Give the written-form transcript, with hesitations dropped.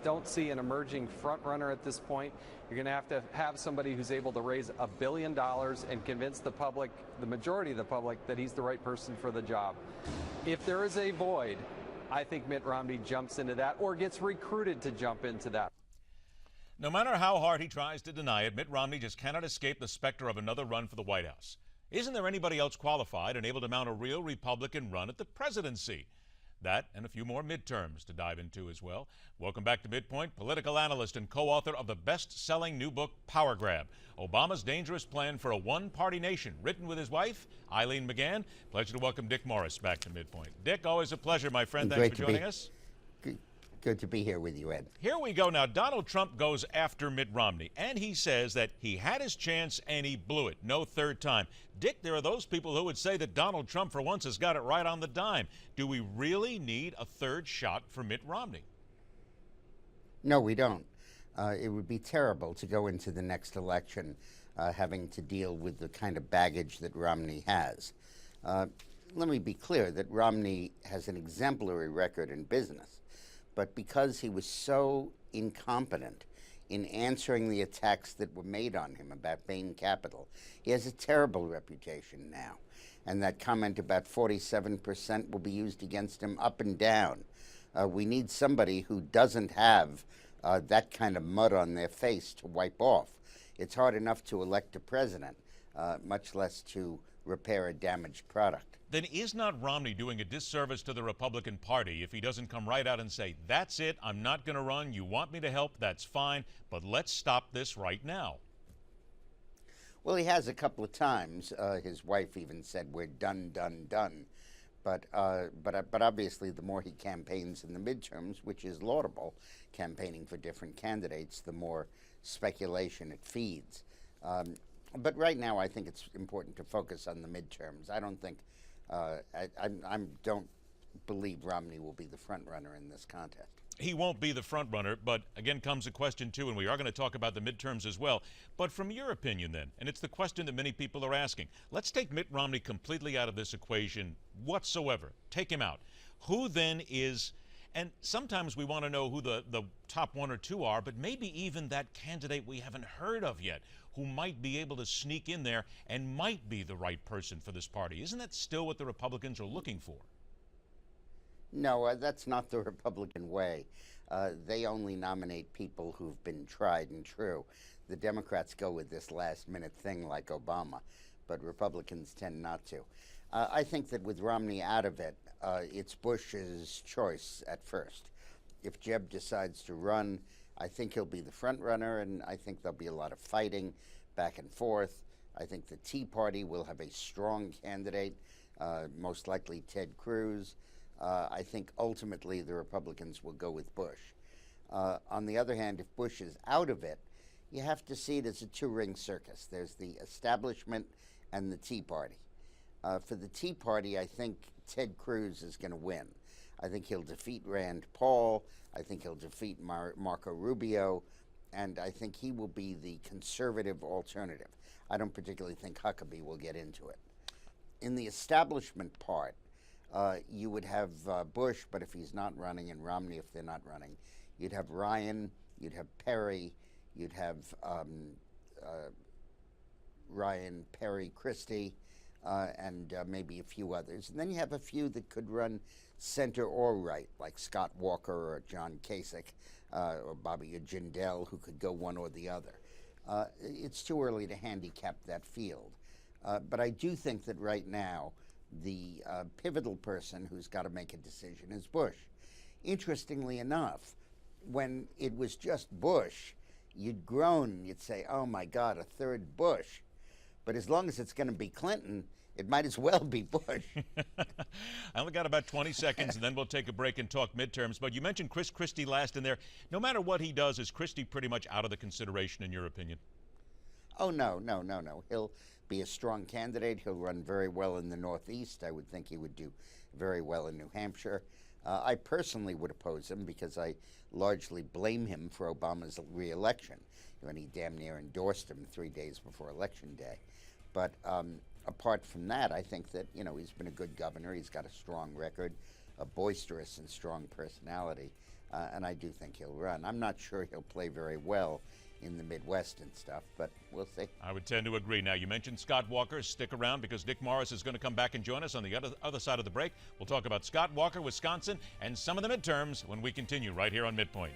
don't see an emerging front runner at this point. You're going to have somebody who's able to raise $1 billion and convince the public, the majority of the public, that he's the right person for the job. If there is a void, I think Mitt Romney jumps into that or gets recruited to jump into that. No matter how hard he tries to deny it, Mitt Romney just cannot escape the specter of another run for the White House. Isn't there anybody else qualified and able to mount a real Republican run at the presidency? That and a few more midterms to dive into as well. Welcome back to MidPoint, political analyst and co-author of the best-selling new book, Power Grab, Obama's Dangerous Plan for a One-Party Nation, written with his wife, Eileen McGann. Pleasure to welcome Dick Morris back to MidPoint. Dick, always a pleasure, my friend. Thanks for joining us. Good to be here with you, Ed. Here we go now. Donald Trump goes after Mitt Romney, and he says that he had his chance and he blew it. No third time. Dick, there are those people who would say that Donald Trump, for once, has got it right on the dime. Do we really need a third shot for Mitt Romney? No, we don't. It would be terrible to go into the next election having to deal with the kind of baggage that Romney has. Let me be clear that Romney has an exemplary record in business. But because he was so incompetent in answering the attacks that were made on him about Bain Capital, he has a terrible reputation now. And that comment about 47% will be used against him up and down. We need somebody who doesn't have that kind of mud on their face to wipe off. It's hard enough to elect a president, much less to repair a damaged product. Then is not Romney doing a disservice to the Republican Party if he doesn't come right out and say, that's it, I'm not going to run, you want me to help, that's fine, but let's stop this right now? Well, he has a couple of times. His wife even said, we're done, done, done. But obviously the more he campaigns in the midterms, which is laudable, campaigning for different candidates, the more speculation it feeds. But right now I think it's important to focus on the midterms. I don't think I don't believe Romney will be the front runner in this contest. He won't be the front runner, but again comes a question too, and we are going to talk about the midterms as well. But from your opinion then, and it's the question that many people are asking, let's take Mitt Romney completely out of this equation whatsoever. Take him out. Who then is, and sometimes we want to know who the top one or two are, but maybe even that candidate we haven't heard of yet, who might be able to sneak in there and might be the right person for this party. Isn't that still what the Republicans are looking for? No, that's not the Republican way. They only nominate people who've been tried and true. The Democrats go with this last-minute thing like Obama, but Republicans tend not to. I think that with Romney out of it, it's Bush's choice at first. If Jeb decides to run, I think he'll be the front runner, and I think there'll be a lot of fighting back and forth. I think the Tea Party will have a strong candidate, most likely Ted Cruz. I think ultimately the Republicans will go with Bush. On the other hand, if Bush is out of it, you have to see it as a two-ring circus. There's the establishment and the Tea Party. For the Tea Party, I think Ted Cruz is going to win. I think he'll defeat Rand Paul. I think he'll defeat Marco Rubio. And I think he will be the conservative alternative. I don't particularly think Huckabee will get into it. In the establishment part, you would have Bush, but if he's not running, and Romney if they're not running, you'd have Ryan, you'd have Perry, you'd have Ryan, Perry, Christie, and maybe a few others. And then you have a few that could run center or right, like Scott Walker or John Kasich or Bobby Jindal, who could go one or the other. It's too early to handicap that field. But I do think that right now, the pivotal person who's got to make a decision is Bush. Interestingly enough, when it was just Bush, you'd groan, you'd say, oh my God, a third Bush. But as long as it's going to be Clinton, it might as well be Bush. I only got about 20 seconds, and then we'll take a break and talk midterms. But you mentioned Chris Christie last in there. No matter what he does, is Christie pretty much out of the consideration in your opinion? Oh, no. He'll be a strong candidate. He'll run very well in the Northeast. I would think he would do very well in New Hampshire. I personally would oppose him because I largely blame him for Obama's re-election when he damn near endorsed him 3 days before Election Day. But apart from that, I think that, he's been a good governor. He's got a strong record, a boisterous and strong personality. and I do think he'll run. I'm not sure he'll play very well in the Midwest and stuff, but we'll see. I would tend to agree. Now, you mentioned Scott Walker. Stick around because Dick Morris is going to come back and join us on the other side of the break. We'll talk about Scott Walker, Wisconsin, and some of the midterms when we continue right here on MidPoint.